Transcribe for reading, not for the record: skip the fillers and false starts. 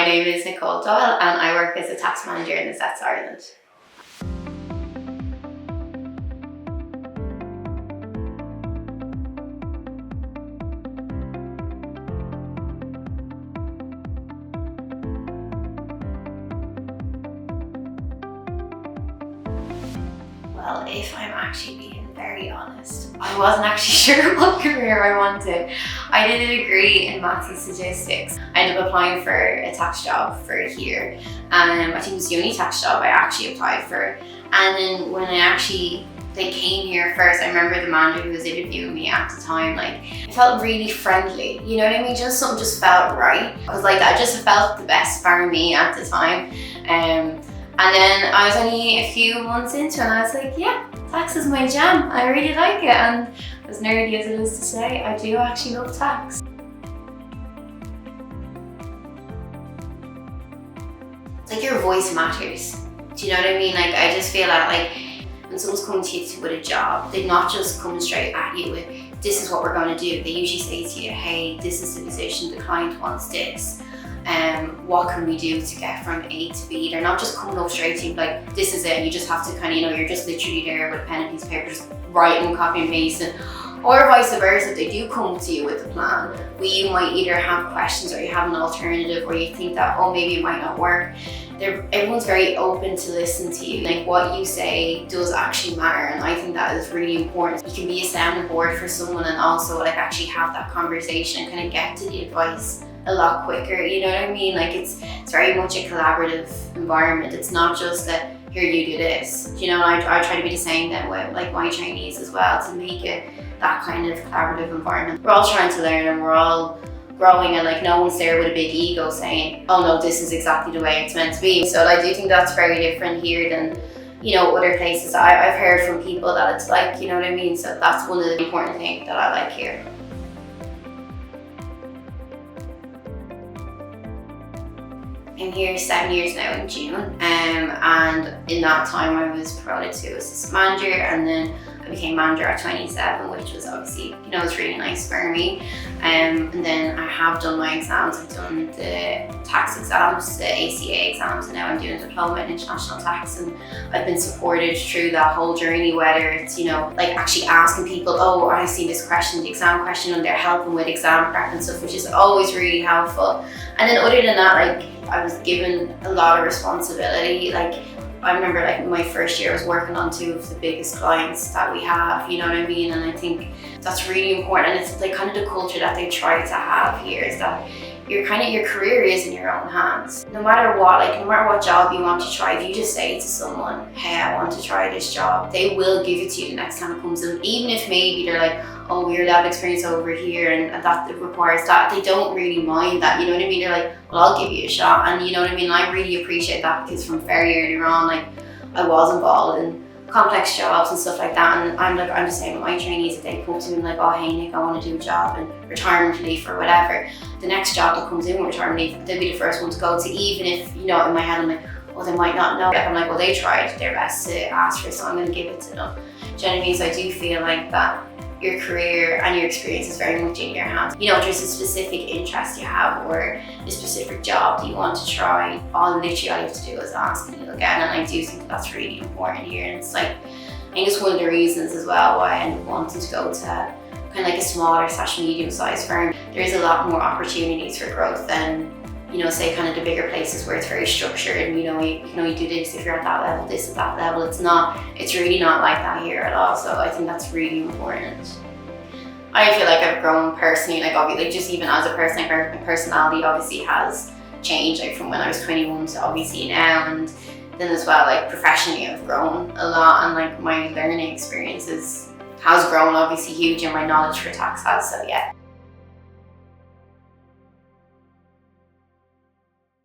my name is Nicole Doyle and I work as a tax manager in Azets Ireland. Well, if I'm actually being very honest, I wasn't actually sure what career I wanted. I did a degree in maths and statistics. I ended up applying for a tax job for a year. I think it was the only tax job I actually applied for. And then when they came here first, I remember the manager who was interviewing me at the time, it felt really friendly. You know what I mean? Something just felt right. I was like, that just felt the best for me at the time. And then I was only a few months into it and I was like, yeah, tax is my jam. I really like it. And as nerdy as it is to say, I do actually love tax. It's like your voice matters. Do you know what I mean? I just feel like when someone's coming to you with a job, they're not just coming straight at you with, this is what we're going to do. They usually say to you, hey, this is the position, the client wants this. What can we do to get from A to B? They're not just coming up straight to you like, this is it, and you just have to you're just literally there with a pen and piece of paper, just writing, copy and pasting. Or vice versa, if they do come to you with a plan, you might either have questions or you have an alternative, or you think that, oh, maybe it might not work. Everyone's very open to listen to you. What you say does actually matter, and I think that is really important. You can be a sounding board for someone and also actually have that conversation and kind of get to the advice a lot quicker, you know what I mean? It's very much a collaborative environment. It's not just that, here, you do this. You know, I try to be the same then with my trainees as well, to make it that kind of collaborative environment. We're all trying to learn and we're all growing, and no one's there with a big ego saying, oh no, this is exactly the way it's meant to be. So I do think that's very different here than, other places. I've heard from people that it's you know what I mean? So that's one of the important things that I like here. I'm here 7 years now in June, and in that time I was promoted to assistant manager, and then I became manager at 27, which was obviously, was really nice for me. And then I have done my exams. I've done the tax exams, the ACA exams, and now I'm doing a diploma in international tax, and I've been supported through that whole journey, whether it's, actually asking people, oh, I see this question, the exam question, and they're helping with exam prep and stuff, which is always really helpful. And then other than that, I was given a lot of responsibility. I remember my first year I was working on 2 of the biggest clients that we have, you know what I mean? And I think that's really important. And it's kind of the culture that they try to have here, is that your career is in your own hands. No matter what job you want to try, if you just say to someone, hey, I want to try this job, they will give it to you the next time it comes in. Even if maybe they're like, oh, we're lab experience over here and that requires that, they don't really mind that, you know what I mean? They're like, well, I'll give you a shot. And you know what I mean? I really appreciate that, because from very early on, I was involved in complex jobs and stuff like that, and I'm the same with my trainees. If they come to me and oh, hey Nick, I want to do a job in retirement leave or whatever, the next job that comes in with retirement leave, they'll be the first one to go to, even if, in my head I'm like, well, they might not know. I'm like, well, they tried their best to ask for it, so I'm going to give it to them. Do you know what I mean? So I do feel that your career and your experience is very much in your hands. If there's a specific interest you have or a specific job that you want to try, all you have to do is ask and you'll get it. And I do think that's really important here. And it's I think it's one of the reasons as well why I ended up wanting to go to kind of a smaller / medium-sized firm. There's a lot more opportunities for growth than, say kind of the bigger places where it's very structured and you can only do this if you're at that level, this at that level. It's really not like that here at all. So I think that's really important. I feel I've grown personally, obviously, just even as a person, my personality obviously has changed, from when I was 21 to obviously now, and then as well, professionally I've grown a lot, and my learning experiences has grown obviously huge, and my knowledge for tax has, so yeah.